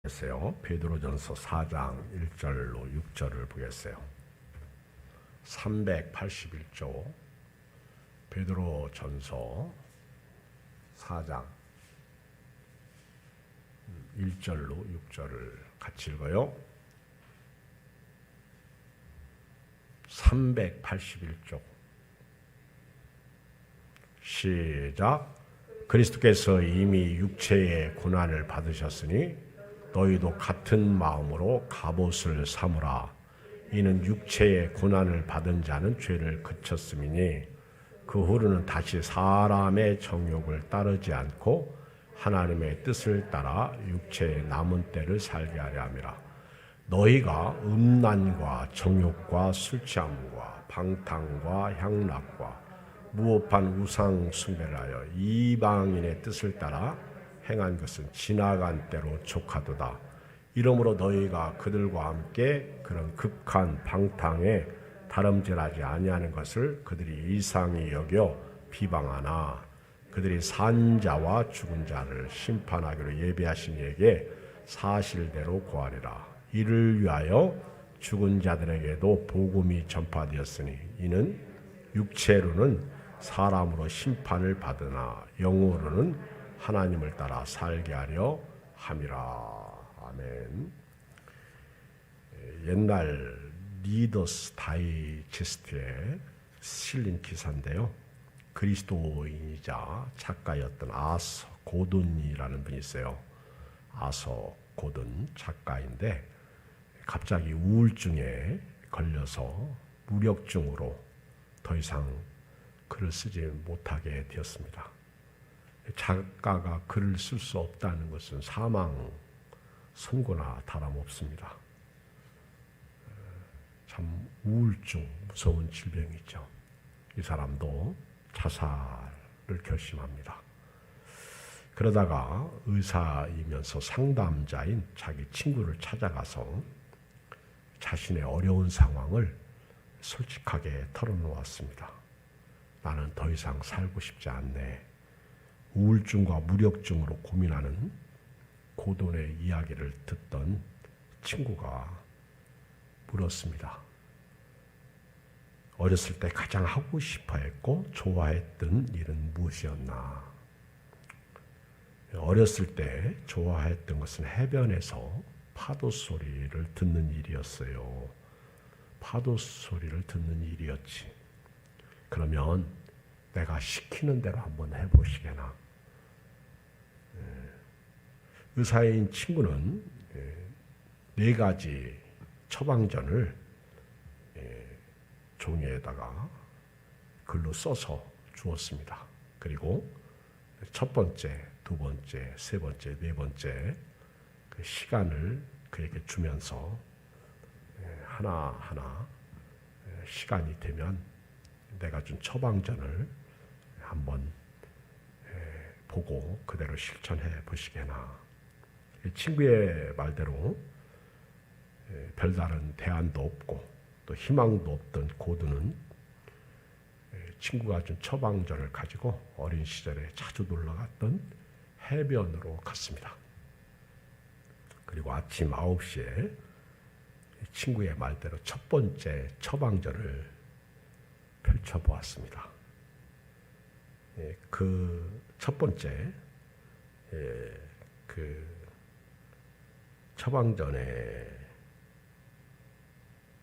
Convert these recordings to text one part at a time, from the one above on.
보겠어요. 베드로전서 4장 1절로 6절을 보겠어요. 381조 베드로전서 4장 1절로 6절을 같이 읽어요. 381조 시작. 그리스도께서 이미 육체의 고난을 받으셨으니 너희도 같은 마음으로 갑옷을 삼으라. 이는 육체의 고난을 받은 자는 죄를 그쳤음이니 그 후로는 다시 사람의 정욕을 따르지 않고 하나님의 뜻을 따라 육체의 남은 때를 살게 하려 함이라. 너희가 음란과 정욕과 술 취함과 방탕과 향락과 무법한 우상 숭배를 하여 이방인의 뜻을 따라 행한 것은 지나간 때로 족하도다. 이러므로 너희가 그들과 함께 그런 극한 방탕에 다름질하지 아니하는 것을 그들이 이상히 여겨 비방하나 그들이 산 자와 죽은 자를 심판하기로 예비하신 이에게 사실대로 고하리라. 이를 위하여 죽은 자들에게도 복음이 전파되었으니 이는 육체로는 사람으로 심판을 받으나 영으로는 하나님을 따라 살게 하려 함이라. 아멘. 옛날 리더스 다이제스트에 실린 기사인데요. 그리스도인이자 작가였던 아서 고든이라는 분이 있어요. 아서 고든 작가인데 갑자기 우울증에 걸려서 무력증으로 더 이상 글을 쓰지 못하게 되었습니다. 작가가 글을 쓸 수 없다는 것은 사망 선고나 다름없습니다. 참 우울증, 무서운 질병이죠. 이 사람도 자살을 결심합니다. 그러다가 의사이면서 상담자인 자기 친구를 찾아가서 자신의 어려운 상황을 솔직하게 털어놓았습니다. 나는 더 이상 살고 싶지 않네. 우울증과 무력증으로 고민하는 고든의 이야기를 듣던 친구가 물었습니다. 어렸을 때 가장 하고 싶어 했고 좋아했던 일은 무엇이었나? 어렸을 때 좋아했던 것은 해변에서 파도 소리를 듣는 일이었어요. 파도 소리를 듣는 일이었지. 그러면 내가 시키는 대로 한번 해보시게나. 의사인 친구는 4가지 처방전을 종이에다가 글로 써서 주었습니다. 그리고 첫 번째, 두 번째, 세 번째, 네 번째 그 시간을 그에게 주면서 하나하나 시간이 되면 내가 준 처방전을 한번 보고 그대로 실천해 보시게나. 친구의 말대로 별다른 대안도 없고 또 희망도 없던 고든은 친구가 준 처방전을 가지고 어린 시절에 자주 놀러 갔던 해변으로 갔습니다. 그리고 아침 9시에 친구의 말대로 첫 번째 처방전을 펼쳐보았습니다. 그 첫 번째 그 처방전의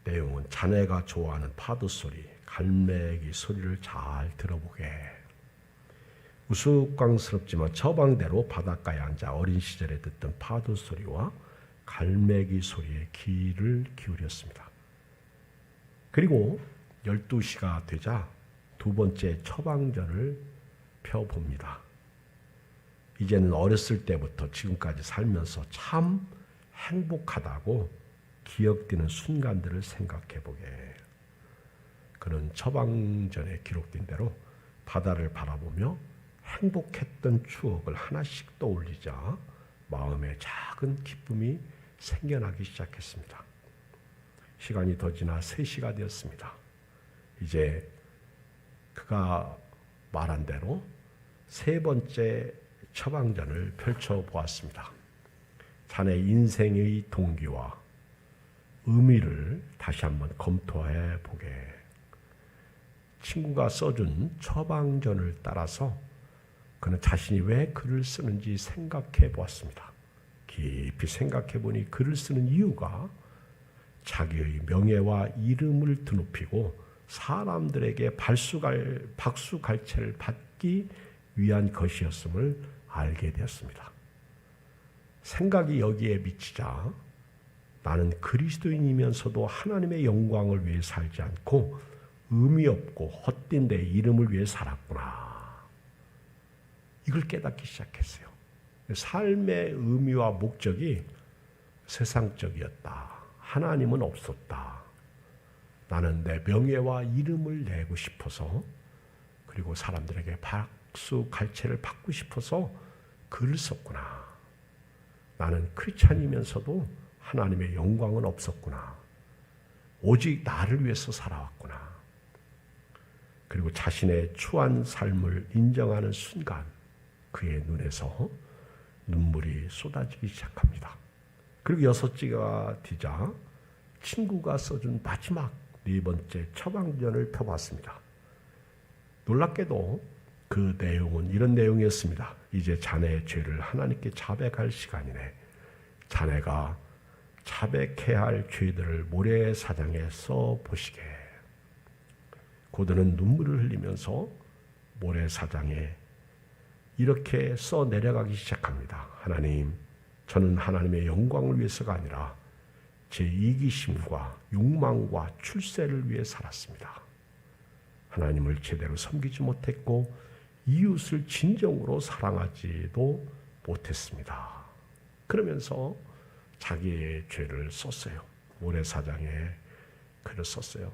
내용은 자네가 좋아하는 파도 소리, 갈매기 소리를 잘 들어보게. 우스꽝스럽지만 처방대로 바닷가에 앉아 어린 시절에 듣던 파도 소리와 갈매기 소리에 귀를 기울였습니다. 그리고 12시가 되자 두 번째 처방전을 펴봅니다. 이제는 어렸을 때부터 지금까지 살면서 참 행복하다고 기억되는 순간들을 생각해보게. 그는 처방전에 기록된 대로 바다를 바라보며 행복했던 추억을 하나씩 떠올리자 마음에 작은 기쁨이 생겨나기 시작했습니다. 시간이 더 지나 3시가 되었습니다. 이제 그가 말한 대로 세 번째 처방전을 펼쳐보았습니다. 자네 인생의 동기와 의미를 다시 한번 검토해 보게. 친구가 써준 처방전을 따라서 그는 자신이 왜 글을 쓰는지 생각해 보았습니다. 깊이 생각해 보니 글을 쓰는 이유가 자기의 명예와 이름을 드높이고 사람들에게 박수갈채를 받기 위한 것이었음을 알게 되었습니다. 생각이 여기에 미치자 나는 그리스도인이면서도 하나님의 영광을 위해 살지 않고 의미 없고 헛된 내 이름을 위해 살았구나. 이걸 깨닫기 시작했어요. 삶의 의미와 목적이 세상적이었다. 하나님은 없었다. 나는 내 명예와 이름을 내고 싶어서, 그리고 사람들에게 박수 갈채를 받고 싶어서 글을 썼구나. 나는 크리스찬이면서도 하나님의 영광은 없었구나. 오직 나를 위해서 살아왔구나. 그리고 자신의 추한 삶을 인정하는 순간 그의 눈에서 눈물이 쏟아지기 시작합니다. 그리고 6지가 뒤자 친구가 써준 마지막 4번째 처방전을 펴봤습니다. 놀랍게도 그 내용은 이런 내용이었습니다. 이제 자네의 죄를 하나님께 자백할 시간이네. 자네가 자백해야 할 죄들을 모래사장에 써보시게. 고든은 눈물을 흘리면서 모래사장에 이렇게 써 내려가기 시작합니다. 하나님, 저는 하나님의 영광을 위해서가 아니라 제 이기심과 욕망과 출세를 위해 살았습니다. 하나님을 제대로 섬기지 못했고 이웃을 진정으로 사랑하지도 못했습니다. 그러면서 자기의 죄를 썼어요. 모래사장에 글을 썼어요.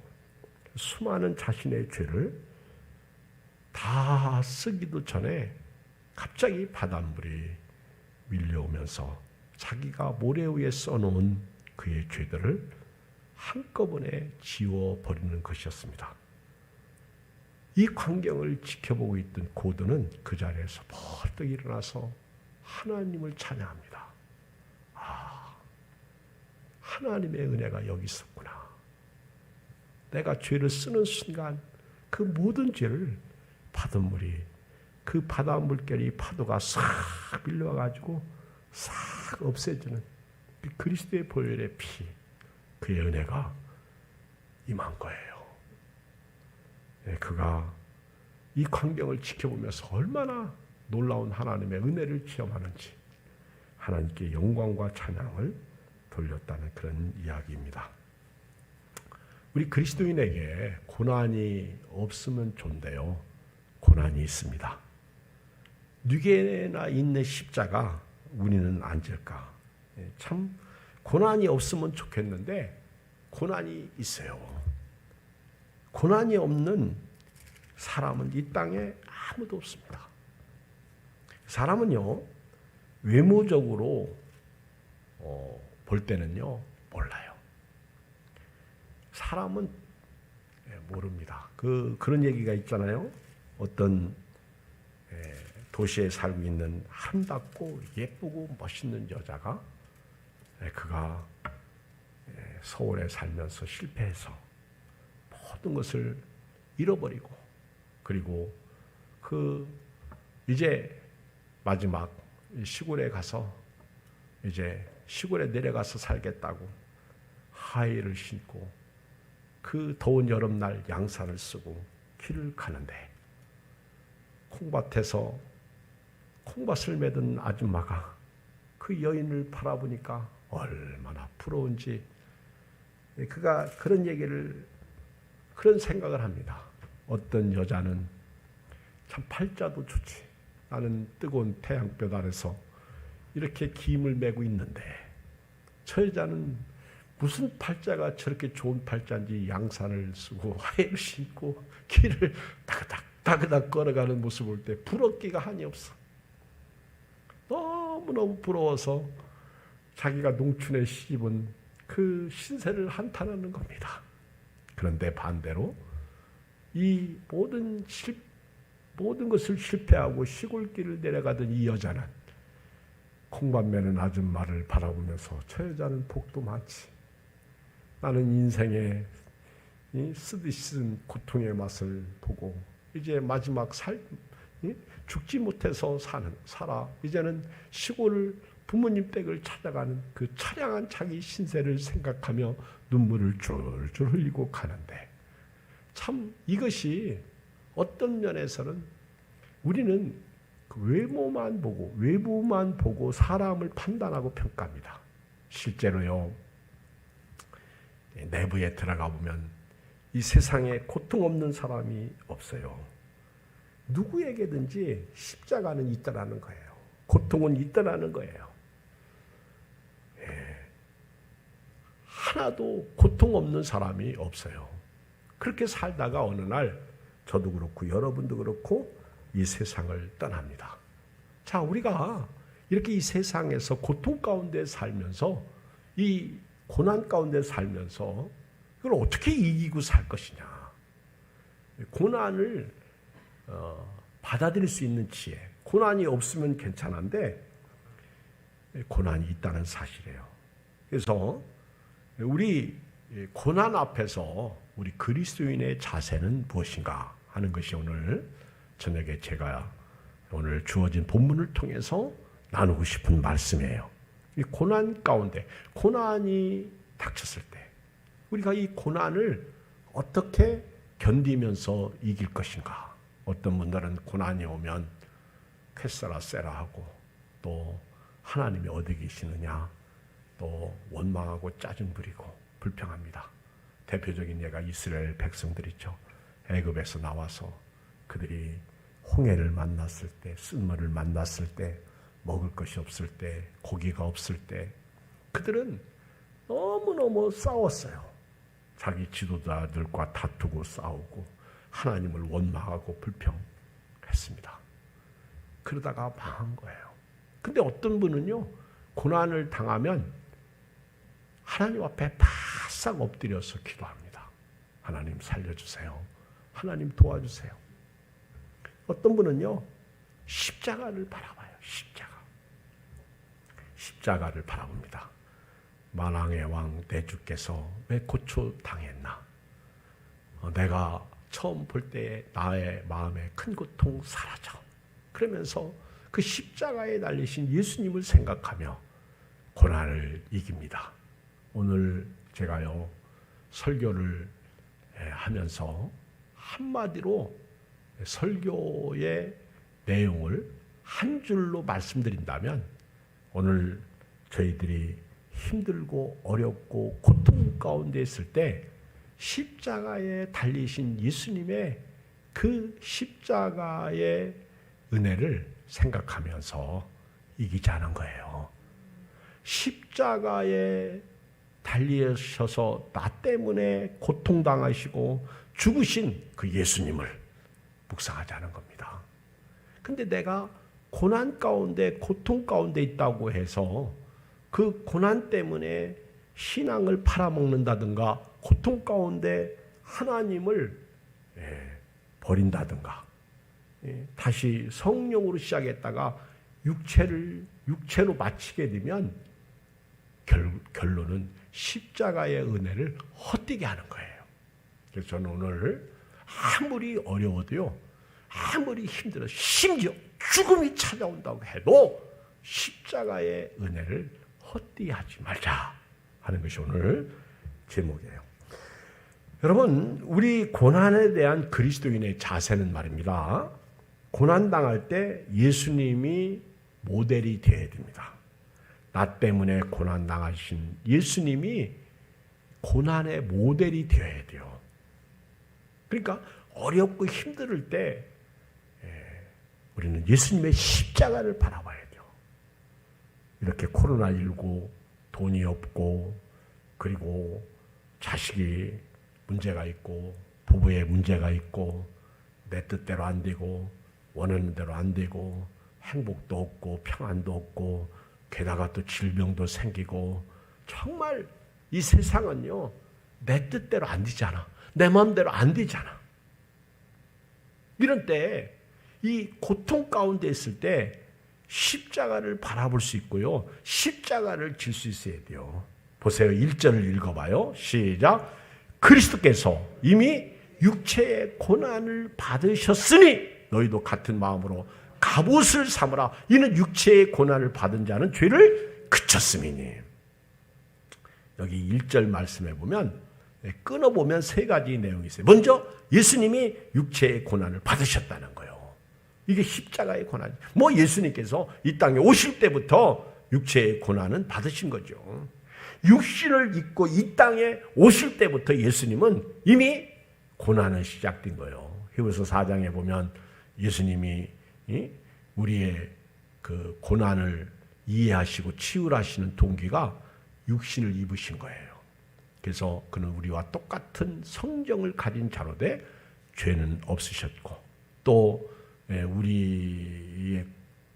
수많은 자신의 죄를 다 쓰기도 전에 갑자기 바닷물이 밀려오면서 자기가 모래 위에 써놓은 그의 죄들을 한꺼번에 지워버리는 것이었습니다. 이 광경을 지켜보고 있던 고든은 그 자리에서 벌떡 일어나서 하나님을 찬양합니다. 아, 하나님의 은혜가 여기 있었구나. 내가 죄를 쓰는 순간 그 모든 죄를 바닷물이, 그 바닷물결이 파도가 싹 밀려와가지고 싹 없애주는 그리스도의 보혈의 피, 그의 은혜가 임한 거예요. 그가 이 광경을 지켜보면서 얼마나 놀라운 하나님의 은혜를 체험하는지 하나님께 영광과 찬양을 돌렸다는 그런 이야기입니다. 우리 그리스도인에게 고난이 없으면 좋은데요. 고난이 있습니다. 뉘게나 있는 십자가 우리는 앉을까? 참 고난이 없으면 좋겠는데 고난이 있어요. 고난이 없는 사람은 이 땅에 아무도 없습니다. 사람은요, 외모적으로 볼 때는요, 몰라요. 사람은 모릅니다. 그런 얘기가 있잖아요. 어떤 도시에 살고 있는 아름답고 예쁘고 멋있는 여자가 그가 서울에 살면서 실패해서 모든 것을 잃어버리고, 그리고 이제 마지막 시골에 가서 이제 시골에 내려가서 살겠다고 하의를 신고 그 더운 여름날 양산을 쓰고 길을 가는데 콩밭에서 콩밭을 매던 아줌마가 그 여인을 바라보니까 얼마나 부러운지 그가 그런 생각을 합니다. 어떤 여자는 참 팔자도 좋지. 나는 뜨거운 태양볕 아래서 이렇게 김을 메고 있는데 저 여자는 무슨 팔자가 저렇게 좋은 팔자인지 양산을 쓰고 하의를 신고 길을 따그닥 걸어가는 모습을 볼 때 부럽기가 한이 없어. 너무너무 부러워서 자기가 농촌에 시집은 그 신세를 한탄하는 겁니다. 그런데 반대로 이 모든 것을 실패하고 시골길을 내려가던 이 여자는 콩밥 매는 아줌마를 바라보면서 저 여자는 복도 많지. 나는 인생의 이 쓰듯이 쓴 고통의 맛을 보고 이제 마지막 죽지 못해서 살아. 이제는 시골 부모님 댁을 찾아가는 그 처량한 자기 신세를 생각하며 눈물을 줄줄 흘리고 가는데, 참 이것이 어떤 면에서는 우리는 그 외부만 보고 사람을 판단하고 평가합니다. 실제로요, 내부에 들어가 보면 이 세상에 고통 없는 사람이 없어요. 누구에게든지 십자가는 있다라는 거예요. 고통은 있다라는 거예요. 하나도 고통 없는 사람이 없어요. 그렇게 살다가 어느 날 저도 그렇고 여러분도 그렇고 이 세상을 떠납니다. 자, 우리가 이렇게 이 세상에서 고통 가운데 살면서, 이 고난 가운데 살면서 이걸 어떻게 이기고 살 것이냐. 고난을 받아들일 수 있는 지혜. 고난이 없으면 괜찮은데 고난이 있다는 사실이에요. 그래서 우리 고난 앞에서 우리 그리스도인의 자세는 무엇인가 하는 것이 오늘 저녁에 제가 오늘 주어진 본문을 통해서 나누고 싶은 말씀이에요. 이 고난 가운데, 고난이 닥쳤을 때 우리가 이 고난을 어떻게 견디면서 이길 것인가. 어떤 분들은 고난이 오면 쾌세라 세라 하고, 또 하나님이 어디 계시느냐, 또 원망하고 짜증 부리고 불평합니다. 대표적인 예가 이스라엘 백성들이죠. 애굽에서 나와서 그들이 홍해를 만났을 때, 쓴물을 만났을 때, 먹을 것이 없을 때, 고기가 없을 때 그들은 너무너무 싸웠어요. 자기 지도자들과 다투고 싸우고 하나님을 원망하고 불평했습니다. 그러다가 망한 거예요. 근데 어떤 분은요, 고난을 당하면 하나님 앞에 바싹 엎드려서 기도합니다. 하나님 살려주세요. 하나님 도와주세요. 어떤 분은요, 십자가를 바라봐요. 십자가를 바라봅니다. 만왕의 왕 내 주께서 왜 고초당했나? 내가 처음 볼 때의 나의 마음의 큰 고통 사라져. 그러면서 그 십자가에 달리신 예수님을 생각하며 고난을 이깁니다. 오늘 제가요, 설교를 하면서 한마디로 설교의 내용을 한 줄로 말씀드린다면, 오늘 저희들이 힘들고 어렵고 고통 가운데 있을 때 십자가에 달리신 예수님의 그 십자가의 은혜를 생각하면서 이기자는 거예요. 십자가에 달리셔서 나 때문에 고통당하시고 죽으신 그 예수님을 묵상하자는 겁니다. 근데 내가 고난 가운데, 고통 가운데 있다고 해서 그 고난 때문에 신앙을 팔아먹는다든가, 고통 가운데 하나님을 버린다든가, 다시 성령으로 시작했다가 육체로 마치게 되면 결론은 십자가의 은혜를 헛되게 하는 거예요. 그래서 저는 오늘 아무리 어려워도요, 아무리 힘들어, 심지어 죽음이 찾아온다고 해도 십자가의 은혜를 헛되이 하지 말자 하는 것이 오늘 제목이에요. 여러분, 우리 고난에 대한 그리스도인의 자세는 말입니다, 고난당할 때 예수님이 모델이 되어야 됩니다. 나 때문에 고난당하신 예수님이 고난의 모델이 되어야 돼요. 그러니까 어렵고 힘들 때 우리는 예수님의 십자가를 바라봐야 돼요. 이렇게 코로나19, 돈이 없고, 그리고 자식이 문제가 있고, 부부의 문제가 있고, 내 뜻대로 안 되고, 원하는 대로 안 되고, 행복도 없고 평안도 없고, 게다가 또 질병도 생기고, 정말 이 세상은요, 내 뜻대로 안 되잖아. 내 마음대로 안 되잖아. 이런 때, 이 고통 가운데 있을 때 십자가를 바라볼 수 있고요. 십자가를 질 수 있어야 돼요. 보세요. 1절을 읽어봐요. 시작. 그리스도께서 이미 육체의 고난을 받으셨으니 너희도 같은 마음으로 갑옷을 삼으라. 이는 육체의 고난을 받은 자는 죄를 그쳤음이니. 여기 1절 말씀해 보면 끊어보면 세 가지 내용이 있어요. 먼저 예수님이 육체의 고난을 받으셨다는 거예요. 이게 십자가의 고난. 뭐 예수님께서 이 땅에 오실 때부터 육체의 고난은 받으신 거죠. 육신을 입고 이 땅에 오실 때부터 예수님은 이미 고난은 시작된 거예요. 히브리서 4장에 보면 예수님이 우리의 그 고난을 이해하시고 치유하시는 동기가 육신을 입으신 거예요. 그래서 그는 우리와 똑같은 성정을 가진 자로 돼 죄는 없으셨고 또 우리의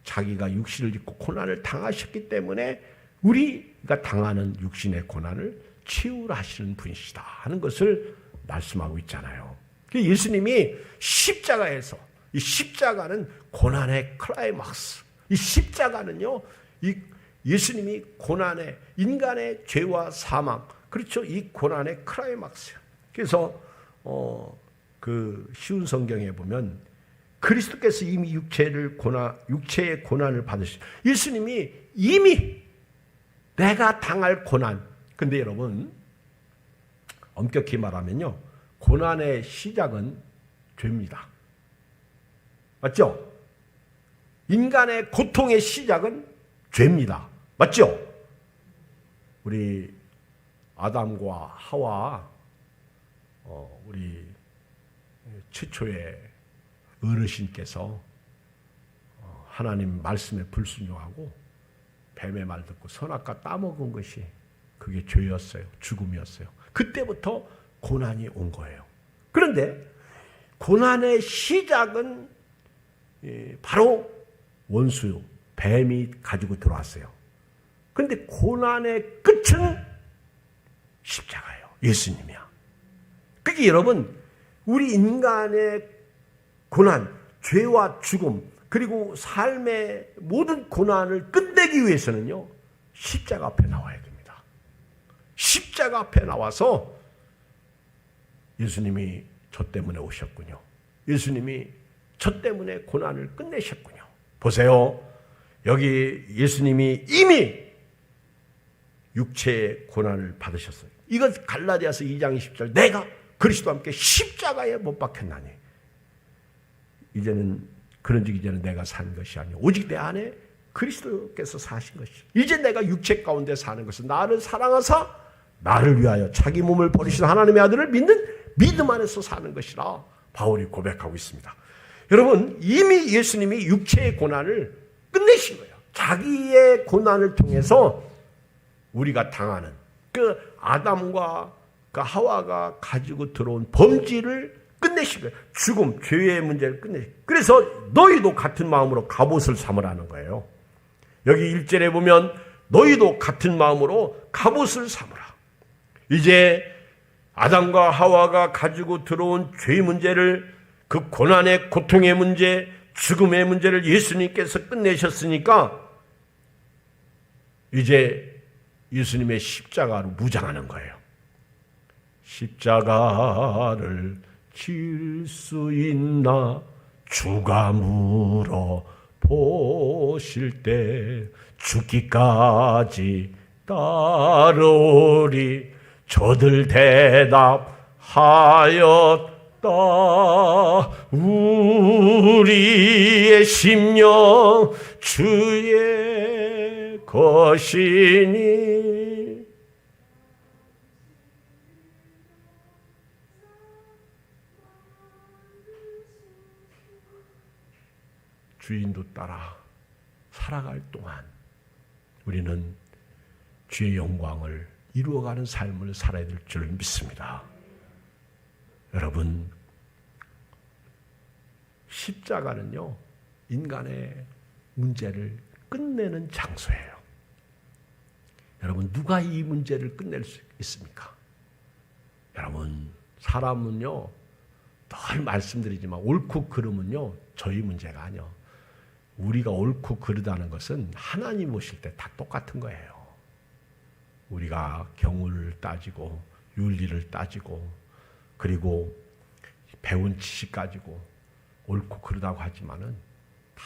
자기가 육신을 입고 고난을 당하셨기 때문에 우리가 당하는 육신의 고난을 치유하시는 분이시다 하는 것을 말씀하고 있잖아요. 예수님이 십자가에서 이 십자가는 고난의 클라이막스. 이 십자가는요, 이 예수님이 고난의 인간의 죄와 사망, 그렇죠? 이 고난의 클라이막스예요. 그래서 그 쉬운 성경에 보면 그리스도께서 이미 육체의 고난을 받으신 예수님이 이미 내가 당할 고난. 근데 여러분 엄격히 말하면요, 고난의 시작은 죄입니다. 맞죠? 인간의 고통의 시작은 죄입니다. 맞죠? 우리 아담과 하와 우리 최초의 어르신께서 하나님 말씀에 불순종하고 뱀의 말 듣고 선악과 따먹은 것이 그게 죄였어요. 죽음이었어요. 그때부터 고난이 온 거예요. 그런데 고난의 시작은 바로 원수 뱀이 가지고 들어왔어요. 그런데 고난의 끝은 십자가예요. 예수님이야. 그게 여러분 우리 인간의 고난, 죄와 죽음 그리고 삶의 모든 고난을 끝내기 위해서는요, 십자가 앞에 나와야 됩니다. 십자가 앞에 나와서 예수님이 저 때문에 오셨군요. 예수님이 저 때문에 고난을 끝내셨군요. 보세요. 여기 예수님이 이미 육체의 고난을 받으셨어요. 이것 갈라디아서 2장 20절 내가 그리스도와 함께 십자가에 못 박혔나니 이제는 그런즉 이제는 내가 산 것이 아니오 오직 내 안에 그리스도께서 사신 것이 이제 내가 육체 가운데 사는 것은 나를 사랑하사 나를 위하여 자기 몸을 버리신 하나님의 아들을 믿는 믿음 안에서 사는 것이라 바울이 고백하고 있습니다. 여러분 이미 예수님이 육체의 고난을 끝내신 거예요. 자기의 고난을 통해서 우리가 당하는 그 아담과 그 하와가 가지고 들어온 범죄를 끝내신 거예요. 죽음, 죄의 문제를 끝내신 거예요. 그래서 너희도 같은 마음으로 갑옷을 삼으라는 거예요. 여기 1절에 보면 너희도 같은 마음으로 갑옷을 삼으라. 이제 아담과 하와가 가지고 들어온 죄의 문제를 그 고난의 고통의 문제, 죽음의 문제를 예수님께서 끝내셨으니까 이제 예수님의 십자가로 무장하는 거예요. 십자가를 질 수 있나 주가 물어보실 때 죽기까지 따르리 저들 대답하였다 우리의 심령 주의 것이니 주인도 따라 살아갈 동안 우리는 주의 영광을 이루어가는 삶을 살아야 될 줄 믿습니다. 여러분 십자가는요 인간의 문제를 끝내는 장소예요. 여러분 누가 이 문제를 끝낼 수 있습니까? 여러분 사람은요 늘 말씀드리지만 옳고 그름은요 저희 문제가 아니요 우리가 옳고 그르다는 것은 하나님 오실 때 다 똑같은 거예요. 우리가 경을 따지고 윤리를 따지고 그리고 배운 지식 가지고 옳고 그르다고 하지만은 다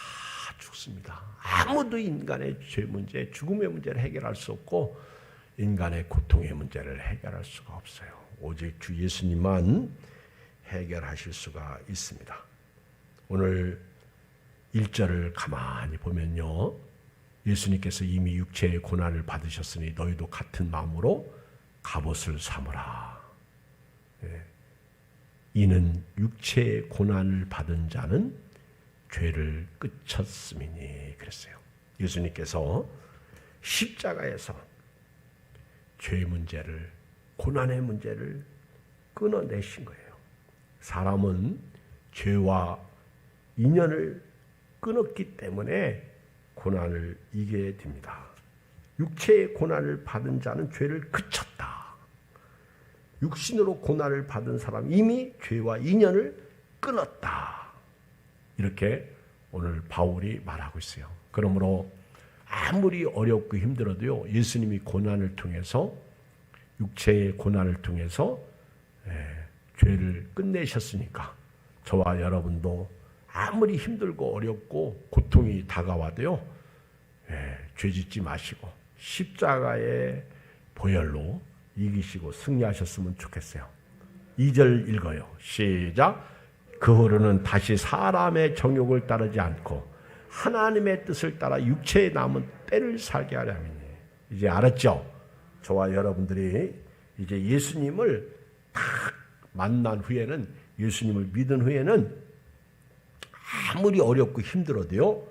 죽습니다. 아무도 인간의 죄 문제, 죽음의 문제를 해결할 수 없고 인간의 고통의 문제를 해결할 수가 없어요. 오직 주 예수님만 해결하실 수가 있습니다. 오늘 1절을 가만히 보면요. 예수님께서 이미 육체의 고난을 받으셨으니 너희도 같은 마음으로 갑옷을 삼으라. 이는 육체의 고난을 받은 자는 죄를 끝쳤음이니 그랬어요. 예수님께서 십자가에서 죄의 문제를, 고난의 문제를 끊어내신 거예요. 사람은 죄와 인연을 끊었기 때문에 고난을 이기게 됩니다. 육체의 고난을 받은 자는 죄를 그쳤다. 육신으로 고난을 받은 사람 이미 죄와 인연을 끊었다. 이렇게 오늘 바울이 말하고 있어요. 그러므로 아무리 어렵고 힘들어도요, 예수님이 고난을 통해서, 육체의 고난을 통해서 죄를 끝내셨으니까 저와 여러분도 아무리 힘들고 어렵고 고통이 다가와도요, 죄짓지 마시고 십자가의 보혈로 이기시고 승리하셨으면 좋겠어요. 2절 읽어요. 시작. 그 후로는 다시 사람의 정욕을 따르지 않고 하나님의 뜻을 따라 육체에 남은 때를 살게 하려 함이니. 이제 알았죠? 저와 여러분들이 이제 예수님을 딱 만난 후에는, 예수님을 믿은 후에는 아무리 어렵고 힘들어도요,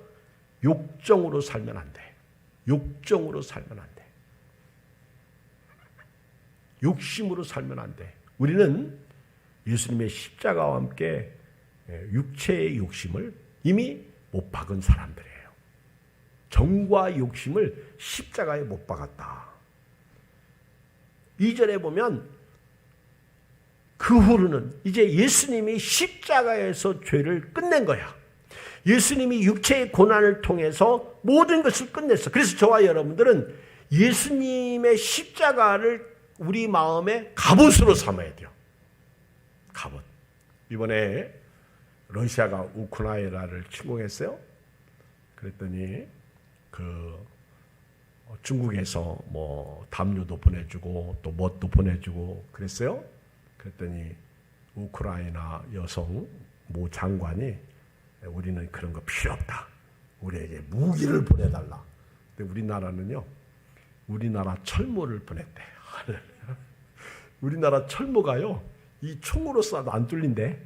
욕정으로 살면 안 돼. 욕정으로 살면 안 돼. 욕심으로 살면 안 돼. 우리는 예수님의 십자가와 함께 육체의 욕심을 이미 못 박은 사람들이에요. 정과 욕심을 십자가에 못 박았다. 2절에 보면 그 후로는 이제 예수님이 십자가에서 죄를 끝낸 거야. 예수님이 육체의 고난을 통해서 모든 것을 끝냈어. 그래서 저와 여러분들은 예수님의 십자가를 우리 마음의 갑옷으로 삼아야 돼요. 갑옷. 이번에 러시아가 우크라이나를 침공했어요. 그랬더니 중국에서 뭐 담요도 보내주고 또 뭣도 보내주고 그랬어요. 그랬더니 우크라이나 여성 모 장관이 우리는 그런 거 필요 없다. 우리에게 무기를 보내달라. 근데 우리나라는요, 우리나라 철모를 보냈대. 우리나라 철모가요, 이 총으로 쏴도 안 뚫린대.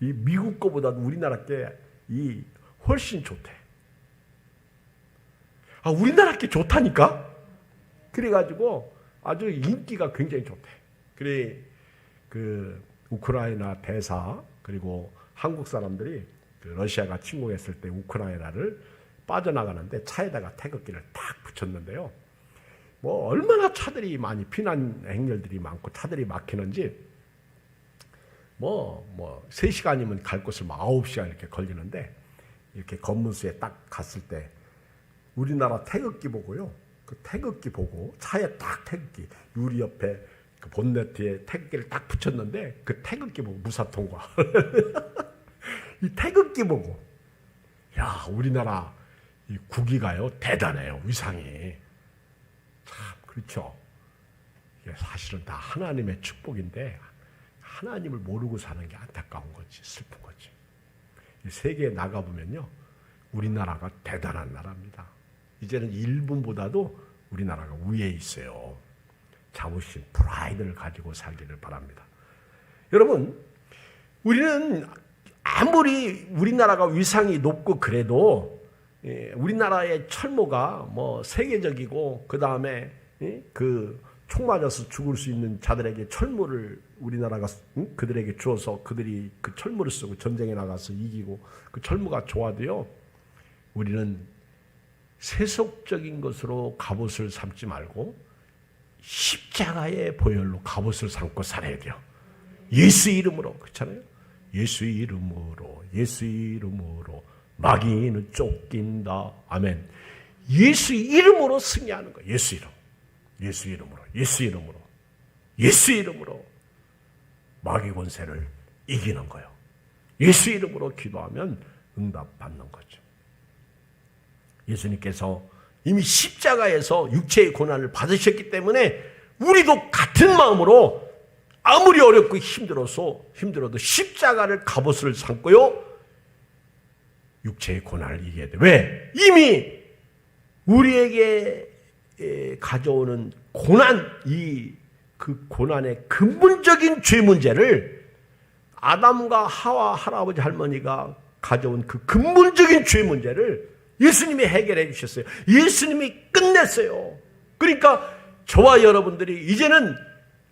이 미국 거보다도 우리나라 게 이 훨씬 좋대. 아, 우리나라 게 좋다니까? 그래가지고 아주 인기가 굉장히 좋대. 그래, 그 우크라이나 대사, 그리고 한국 사람들이 그 러시아가 침공했을 때 우크라이나를 빠져나가는데 차에다가 태극기를 탁 붙였는데요. 뭐 얼마나 차들이 많이, 피난 행렬들이 많고 차들이 막히는지 뭐 3시간이면 갈 곳을 9시간 이렇게 걸리는데, 이렇게 검문소에 딱 갔을 때 우리나라 태극기 보고요, 그 태극기 보고 차에 딱 태극기, 유리 옆에 그 본네트에 태극기를 딱 붙였는데 그 태극기 보고 무사통과 이 태극기 보고, 야, 우리나라 이 국위가요 대단해요. 위상이 참, 그렇죠. 이게 사실은 다 하나님의 축복인데 하나님을 모르고 사는 게 안타까운 거지, 슬픈 거지. 이 세계에 나가보면요, 우리나라가 대단한 나라입니다. 이제는 일본보다도 우리나라가 위에 있어요. 자부심, 프라이드를 가지고 살기를 바랍니다. 여러분, 우리는 아무리 우리나라가 위상이 높고 그래도 우리나라의 철모가 뭐 세계적이고, 그 다음에 그 총 맞아서 죽을 수 있는 자들에게 철모를 우리나라가 그들에게 주어서 그들이 그 철모를 쓰고 전쟁에 나가서 이기고, 그 철모가 좋아도요, 우리는 세속적인 것으로 갑옷을 삼지 말고 십자가의 보혈로 갑옷을 삼고 살아야 돼요. 예수 이름으로, 그렇잖아요. 예수 이름으로, 예수 이름으로 마귀는 쫓긴다. 아멘. 예수 이름으로 승리하는 거예요. 예수 이름. 예수 이름으로. 예수 이름으로. 예수 이름으로 마귀 권세를 이기는 거예요. 예수 이름으로 기도하면 응답받는 거죠. 예수님께서 이미 십자가에서 육체의 고난을 받으셨기 때문에 우리도 같은 마음으로 아무리 어렵고 힘들어도 십자가를 갑옷을 삼고요, 육체의 고난을 이겨야 돼. 왜? 이미 우리에게 가져오는 고난, 그 고난의 근본적인 죄 문제를 아담과 하와 할아버지 할머니가 가져온 그 근본적인 죄 문제를 예수님이 해결해 주셨어요. 예수님이 끝냈어요. 그러니까 저와 여러분들이 이제는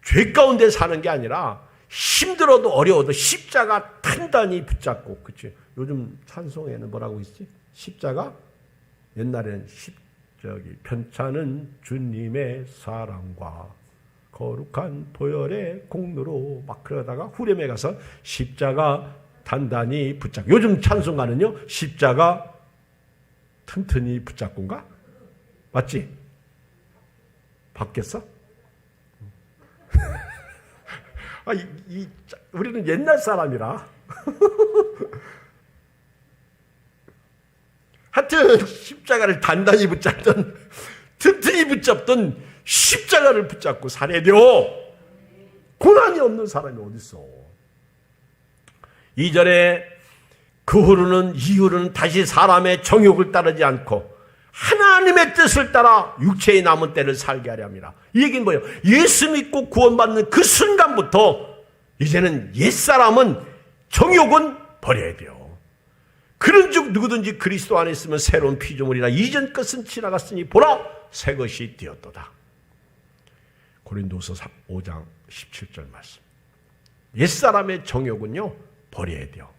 죄 가운데 사는 게 아니라 힘들어도 어려워도 십자가 단단히 붙잡고, 그치? 요즘 찬송에는 뭐라고 있지? 십자가? 옛날에는 편찮은 주님의 사랑과 거룩한 보혈의 공로로 막 그러다가 후렴에 가서 십자가 단단히 붙잡고, 요즘 찬송가는요 십자가 튼튼히 붙잡고인가? 맞지? 바뀌었어? 우리는 옛날 사람이라 하여튼 십자가를 단단히 붙잡던, 튼튼히 붙잡던 십자가를 붙잡고 살아야 돼요. 고난이 없는 사람이 어디 있어? 2절에 그 이후로는 다시 사람의 정욕을 따르지 않고 하나님의 뜻을 따라 육체의 남은 때를 살게 하려 합니다. 이 얘기는 뭐예요? 예수 믿고 구원받는 그 순간부터 이제는 옛사람은, 정욕은 버려야 돼요. 그런즉 누구든지 그리스도 안에 있으면 새로운 피조물이라, 이전 것은 지나갔으니 보라 새 것이 되었도다. 고린도서 5장 17절 말씀. 옛사람의 정욕은요 버려야 돼요.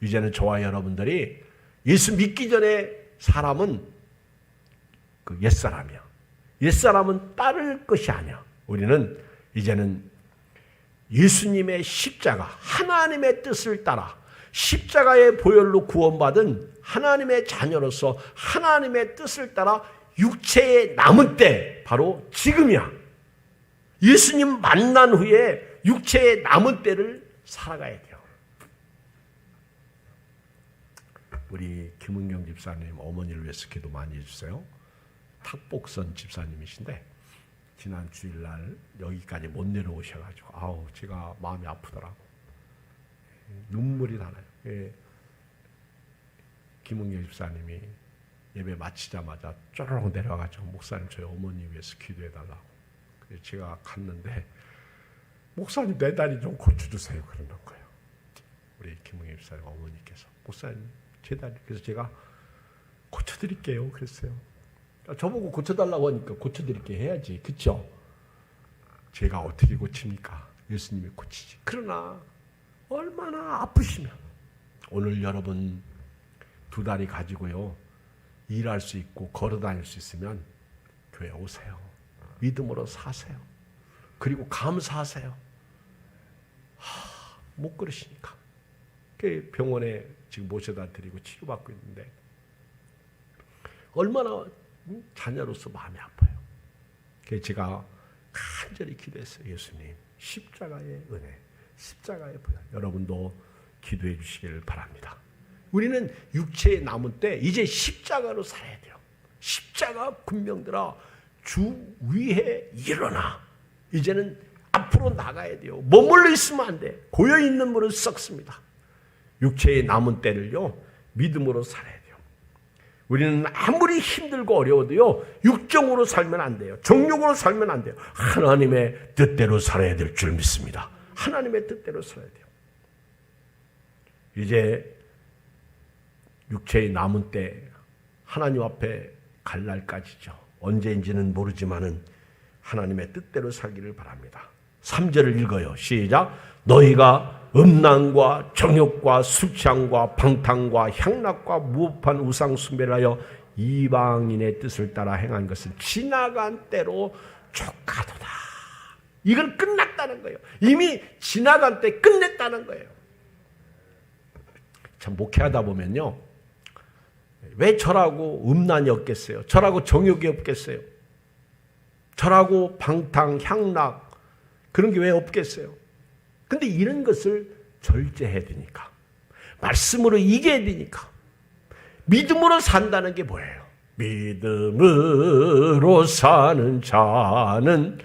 이제는 저와 여러분들이 예수 믿기 전에 사람은 그 옛사람이야. 옛사람은 따를 것이 아니야. 우리는 이제는 예수님의 십자가, 하나님의 뜻을 따라 십자가의 보혈로 구원받은 하나님의 자녀로서 하나님의 뜻을 따라 육체의 남은 때, 바로 지금이야. 예수님 만난 후에 육체의 남은 때를 살아가야 돼요. 우리 김은경 집사님 어머니를 위해서 기도 많이 해주세요. 탁복선 집사님이신데 지난 주일날 여기까지 못 내려오셔가지고 제가 마음이 아프더라고. 눈물이 나나요. 김은경 집사님이 예배 마치자마자 쪼르륵 내려와가지고 목사님 저희 어머니 위해서 기도해달라고. 그래서 제가 갔는데 목사님 내 다리 좀 고쳐주세요 그러는 거예요. 우리 김은경 집사님 어머니께서 목사님 제 다리, 그래서 제가 고쳐드릴게요 그랬어요. 저보고 고쳐달라고 하니까 고쳐드릴게 해야지, 그렇죠? 제가 어떻게 고칩니까? 예수님이 고치지. 그러나 얼마나 아프시면, 오늘 여러분 두 다리 가지고요 일할 수 있고 걸어 다닐 수 있으면 교회 오세요. 믿음으로 사세요. 그리고 감사하세요. 못 그러시니까 병원에 지금 모셔다 드리고 치료받고 있는데 얼마나 자녀로서 마음이 아파요. 그래서 제가 간절히 기도했어요. 예수님 십자가의 은혜, 십자가의 보혈, 여러분도 기도해 주시길 바랍니다. 우리는 육체에 남은 때 이제 십자가로 살아야 돼요. 십자가 군병들아 주 위에 일어나. 이제는 앞으로 나가야 돼요. 머물러 있으면 안 돼. 고여있는 물은 썩습니다. 육체의 남은 때를요 믿음으로 살아야 돼요. 우리는 아무리 힘들고 어려워도요 육정으로 살면 안 돼요. 정욕으로 살면 안 돼요. 하나님의 뜻대로 살아야 될 줄 믿습니다. 하나님의 뜻대로 살아야 돼요. 이제 육체의 남은 때 하나님 앞에 갈 날까지죠. 언제인지는 모르지만은 하나님의 뜻대로 살기를 바랍니다. 3절을 읽어요. 시작. 너희가 음란과 정욕과 술취함과 방탕과 향락과 무법한 우상 숭배를 하여 이방인의 뜻을 따라 행한 것은 지나간 때로 족하도다. 이건 끝났다는 거예요. 이미 지나간 때 끝냈다는 거예요. 참 목회하다 보면요 왜 절하고 음란이 없겠어요? 절하고 정욕이 없겠어요? 절하고 방탕, 향락 그런 게 왜 없겠어요? 근데 이런 것을 절제해야 되니까, 말씀으로 이겨야 되니까, 믿음으로 산다는 게 뭐예요? 믿음으로 사는 자는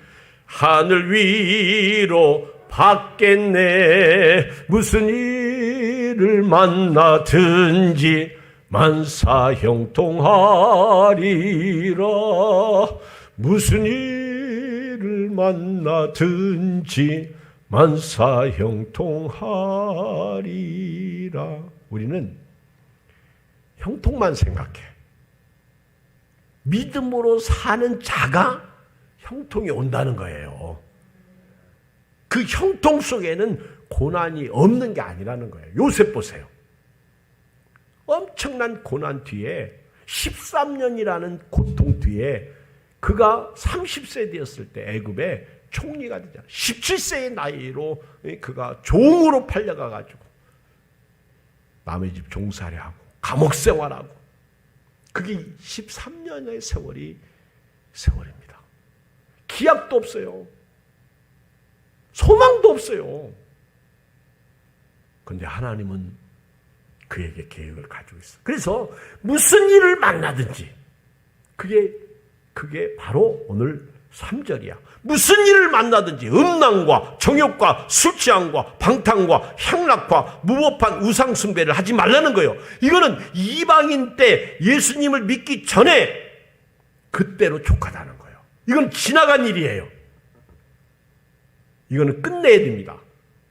하늘 위로 받겠네. 무슨 일을 만나든지 만사형통하리라. 무슨 일을 만나든지 만사형통하리라. 우리는 형통만 생각해. 믿음으로 사는 자가 형통이 온다는 거예요. 그 형통 속에는 고난이 없는 게 아니라는 거예요. 요셉 보세요. 엄청난 고난 뒤에 13년이라는 고통 뒤에 그가 30세 되었을 때 애굽의 총리가 되잖아요. 17세의 나이로 그가 종으로 팔려가 가지고 남의 집 종살이 하고 감옥 생활하고, 그게 13년의 세월입니다. 기약도 없어요. 소망도 없어요. 그런데 하나님은 그에게 계획을 가지고 있어요. 그래서 무슨 일을 만나든지, 그게 바로 오늘 3절이야. 무슨 일을 만나든지 음란과 정욕과 술 취함과 방탕과 향락과 무법한 우상 숭배를 하지 말라는 거예요. 이거는 이방인 때 예수님을 믿기 전에 그때로 족하다는 거예요. 이건 지나간 일이에요. 이거는 끝내야 됩니다.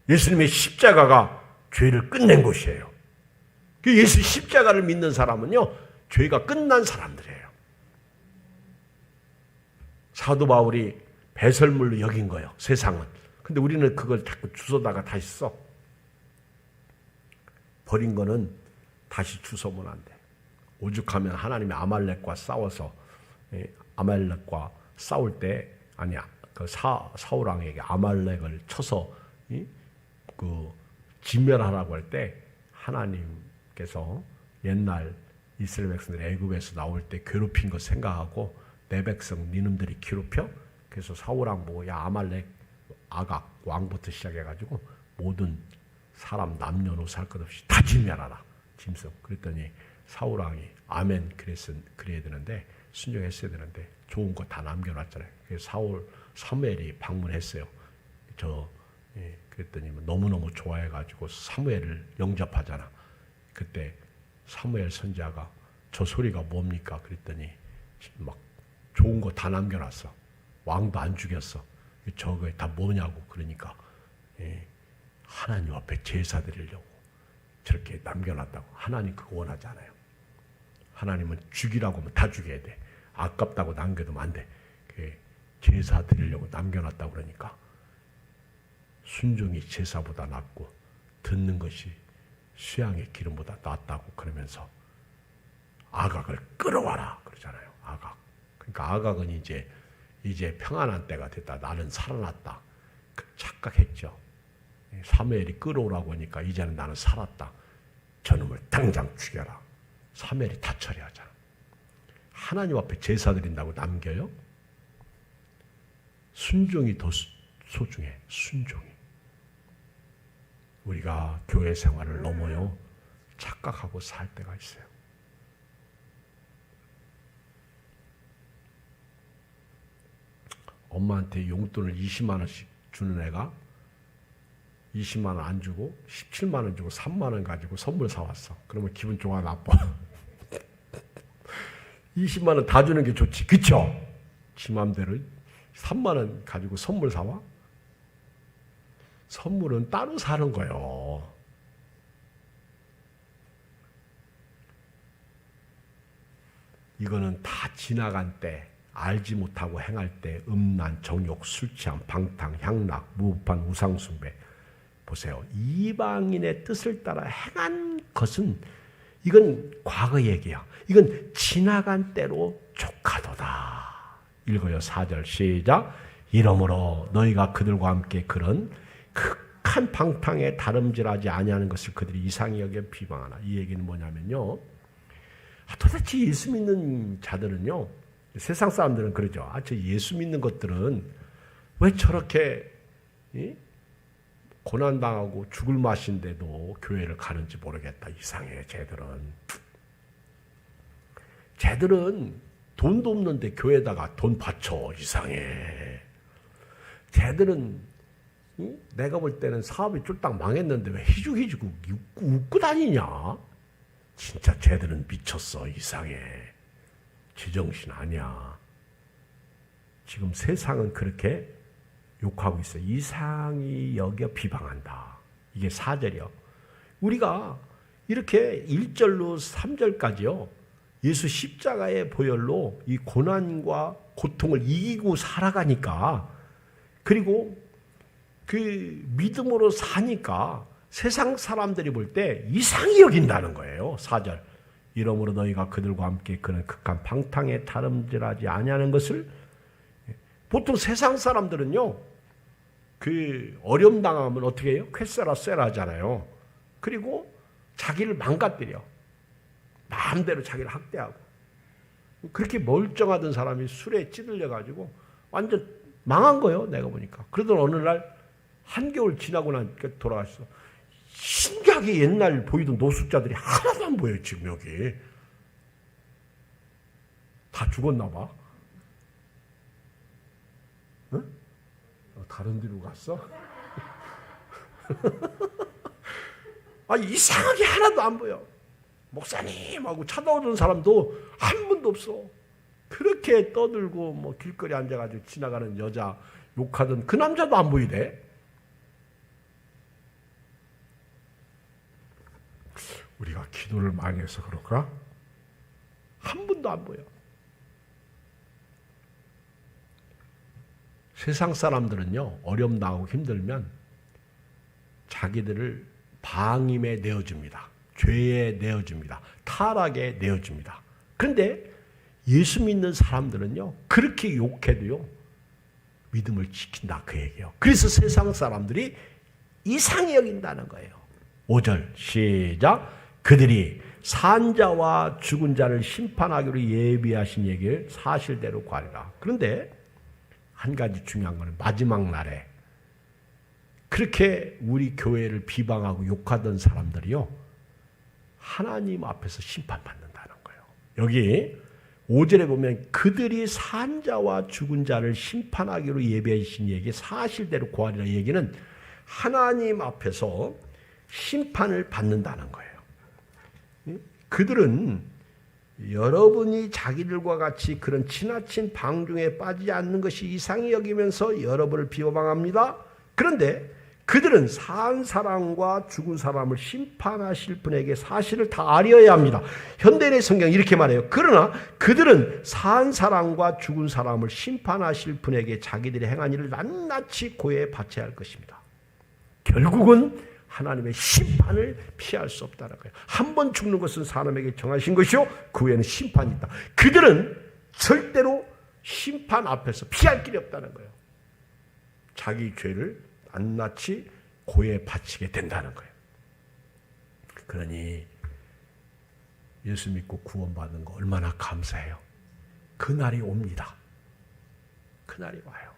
예수님의 십자가가 죄를 끝낸 것이에요. 예수 십자가를 믿는 사람은요, 죄가 끝난 사람들이에요. 사도 바울이 배설물로 여긴 거예요, 세상은. 근데 우리는 그걸 자꾸 주워다가 다시 써. 버린 거는 다시 주워면 안 돼. 오죽하면 하나님이 아말렉과 싸워서, 아말렉과 싸울 때, 아니야, 그 사울 왕에게 아말렉을 쳐서 그 진멸하라고 할 때 하나님께서 옛날 이스라엘 백성들이 애굽에서 나올 때 괴롭힌 거 생각하고, 내 백성 니놈들이 괴롭혀? 그래서 사울 왕 보고, 야, 아말렉 아각 왕부터 시작해가지고 모든 사람 남녀노소 할 것 없이 다 진멸하라. 짐승. 그랬더니 사울 왕이 아멘 그래야 되는데, 순종했어야 되는데 좋은 거 다 남겨놨잖아요. 그래서 사무엘이 방문했어요. 그랬더니 너무너무 좋아해가지고 사무엘을 영접하잖아. 그때 사무엘 선지자가 저 소리가 뭡니까? 그랬더니 막 좋은 거 다 남겨놨어. 왕도 안 죽였어. 저거 다 뭐냐고. 그러니까 하나님 앞에 제사 드리려고 저렇게 남겨놨다고. 하나님 그거 원하지 않아요. 하나님은 죽이라고 하면 다 죽여야 돼. 아깝다고 남겨두면 안 돼. 제사 드리려고 남겨놨다고. 그러니까 순종이 제사보다 낫고 듣는 것이 수양의 기름보다 낫다고 그러면서 아각을 끌어와라 그러잖아요. 아각. 그러니까 아각은 이제 평안한 때가 됐다. 나는 살아났다. 착각했죠. 사무엘이 끌어오라고 하니까 이제는 나는 살았다. 저놈을 당장 죽여라. 사무엘이 다 처리하잖아. 하나님 앞에 제사 드린다고 남겨요? 순종이 더 소중해. 순종이. 우리가 교회 생활을 넘어요 착각하고 살 때가 있어요. 엄마한테 용돈을 20만 원씩 주는 애가 20만 원 안 주고 17만 원 주고 3만 원 가지고 선물 사왔어. 그러면 기분 좋아, 나빠? 20만 원 다 주는 게 좋지, 그쵸? 지 맘대로 3만 원 가지고 선물 사와? 선물은 따로 사는 거예요. 이거는 다 지나간 때, 알지 못하고 행할 때 음란, 정욕, 술 취함, 방탕, 향락, 무법한 우상 숭배. 보세요. 이방인의 뜻을 따라 행한 것은 이건 과거 얘기야. 이건 지나간 때로 족하도다. 읽어요. 4절 시작. 이러므로 너희가 그들과 함께 그런 극한 방탕에 다름질하지 아니하는 것을 그들이 이상히 여겨 비방하나. 이 얘기는 뭐냐면요, 도대체 예수 믿는 자들은요, 세상 사람들은 그러죠. 저 예수 믿는 것들은 왜 저렇게 고난당하고 죽을 맛인데도 교회를 가는지 모르겠다. 이상해. 쟤들은 돈도 없는데 교회에다가 돈 바쳐. 이상해. 쟤들은 내가 볼 때는 사업이 쫄딱 망했는데 왜 희죽희죽 웃고 다니냐. 진짜 쟤들은 미쳤어. 이상해. 제정신 아니야. 지금 세상은 그렇게 욕하고 있어요. 이상히 여겨 비방한다. 이게 4절이요. 우리가 이렇게 1절로 3절까지요. 예수 십자가의 보혈로 이 고난과 고통을 이기고 살아가니까, 그리고 그 믿음으로 사니까 세상 사람들이 볼 때 이상히 여긴다는 거예요. 4절. 이러므로 너희가 그들과 함께 그는 극한 방탕에 다름질하지 아니하는 것을, 보통 세상 사람들은요, 그 어려움 당하면 어떻게 해요? 쾌세라 쎄라 하잖아요. 그리고 자기를 망가뜨려. 마음대로 자기를 학대하고. 그렇게 멀쩡하던 사람이 술에 찌들려 가지고 완전 망한 거예요. 내가 보니까. 그러던 어느 날 한겨울 지나고 나니까 돌아갔어. 신기하게 옛날 보이던 노숙자들이 하나도 안 보여요. 지금 여기. 다 죽었나 봐. 응? 다른 데로 갔어? 이상하게 하나도 안 보여. 목사님하고 찾아오는 사람도 한 분도 없어. 그렇게 떠들고 뭐 길거리 앉아가지고 지나가는 여자 욕하던 그 남자도 안 보이대. 우리가 기도를 많이 해서 그럴까? 한 분도 안 보여. 세상 사람들은요, 어려움 당하고 힘들면 자기들을 방임에 내어줍니다. 죄에 내어줍니다. 타락에 내어줍니다. 그런데 예수 믿는 사람들은요, 그렇게 욕해도요, 믿음을 지킨다. 그 얘기예요. 그래서 세상 사람들이 이상히 여긴다는 거예요. 5절 시작. 그들이 산자와 죽은 자를 심판하기로 예비하신 얘기를 사실대로 구하리라. 그런데 한 가지 중요한 거는 마지막 날에 그렇게 우리 교회를 비방하고 욕하던 사람들이요, 하나님 앞에서 심판받는다는 거예요. 여기 5절에 보면 그들이 산자와 죽은 자를 심판하기로 예비하신 얘기 사실대로 구하리라 얘기는 하나님 앞에서 심판을 받는다는 거예요. 그들은 여러분이 자기들과 같이 그런 지나친 방중에 빠지지 않는 것이 이상히 여기면서 여러분을 비방합니다. 그런데 그들은 산 사람과 죽은 사람을 심판하실 분에게 사실을 다 알려야 합니다. 현대인의 성경이 이렇게 말해요. 그러나 그들은 산 사람과 죽은 사람을 심판하실 분에게 자기들이 행한 일을 낱낱이 고해 바쳐야 할 것입니다. 결국은 하나님의 심판을 피할 수 없다는 거예요. 한 번 죽는 것은 사람에게 정하신 것이요, 그 후에는 심판이 있다. 그들은 절대로 심판 앞에서 피할 길이 없다는 거예요. 자기 죄를 낱낱이 고에 바치게 된다는 거예요. 그러니 예수 믿고 구원받는 거 얼마나 감사해요. 그날이 옵니다. 그날이 와요.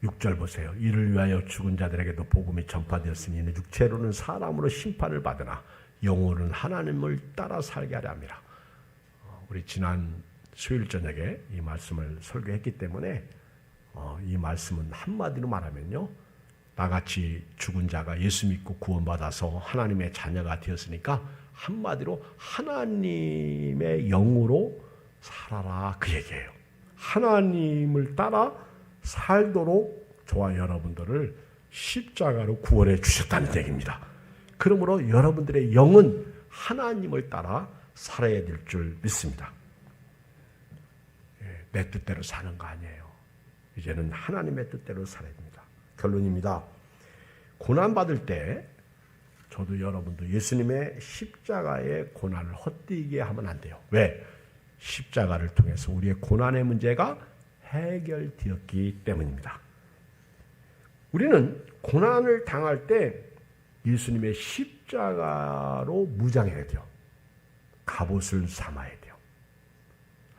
6절 보세요. 이를 위하여 죽은 자들에게도 복음이 전파되었으니 이는 육체로는 사람으로 심판을 받으나 영혼은 하나님을 따라 살게 하려 함이라. 우리 지난 수요일 저녁에 이 말씀을 설교했기 때문에 이 말씀은 한마디로 말하면요, 나같이 죽은 자가 예수 믿고 구원받아서 하나님의 자녀가 되었으니까 한마디로 하나님의 영으로 살아라, 그 얘기예요. 하나님을 따라 살도록 저와 여러분들을 십자가로 구원해 주셨다는 얘기입니다. 그러므로 여러분들의 영은 하나님을 따라 살아야 될 줄 믿습니다. 내 뜻대로 사는 거 아니에요. 이제는 하나님의 뜻대로 살아야 됩니다. 결론입니다. 고난받을 때 저도 여러분도 예수님의 십자가의 고난을 헛되게 하면 안 돼요. 왜? 십자가를 통해서 우리의 고난의 문제가 해결되었기 때문입니다. 우리는 고난을 당할 때 예수님의 십자가로 무장해야 돼요. 갑옷을 삼아야 돼요.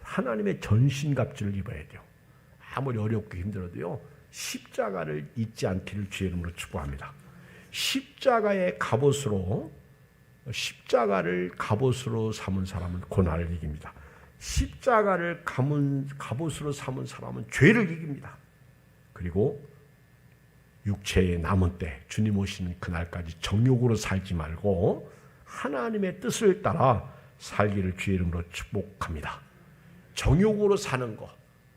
하나님의 전신갑주를 입어야 돼요. 아무리 어렵고 힘들어도요, 십자가를 잊지 않기를 주의 이름으로 축복합니다. 십자가를 갑옷으로 삼은 사람은 고난을 이깁니다. 십자가를 갑옷으로 삼은 사람은 죄를 이깁니다. 그리고 육체의 남은 때 주님 오시는 그날까지 정욕으로 살지 말고 하나님의 뜻을 따라 살기를 주의 이름으로 축복합니다. 정욕으로 사는 거,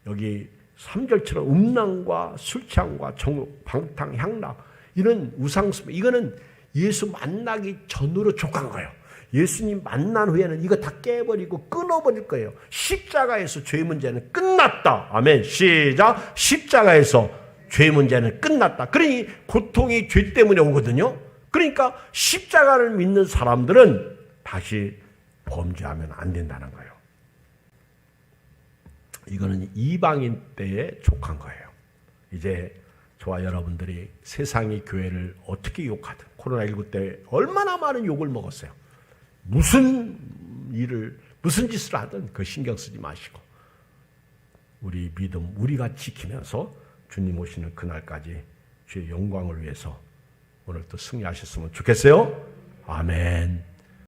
여기 3절처럼 음란과 술 취함과 정욕, 방탕, 향락, 이런 우상숭배, 이거는 예수 만나기 전으로 족한 거예요. 예수님 만난 후에는 이거 다 깨버리고 끊어버릴 거예요. 십자가에서 죄 문제는 끝났다. 아멘. 시작. 십자가에서 죄 문제는 끝났다. 그러니 고통이 죄 때문에 오거든요. 그러니까 십자가를 믿는 사람들은 다시 범죄하면 안 된다는 거예요. 이거는 이방인 때에 족한 거예요. 이제 저와 여러분들이 세상이 교회를 어떻게 욕하든 코로나19 때 얼마나 많은 욕을 먹었어요. 무슨 짓을 하든 그 신경 쓰지 마시고 우리 믿음 우리가 지키면서 주님 오시는 그날까지 주의 영광을 위해서 오늘 또 승리하셨으면 좋겠어요. 아멘.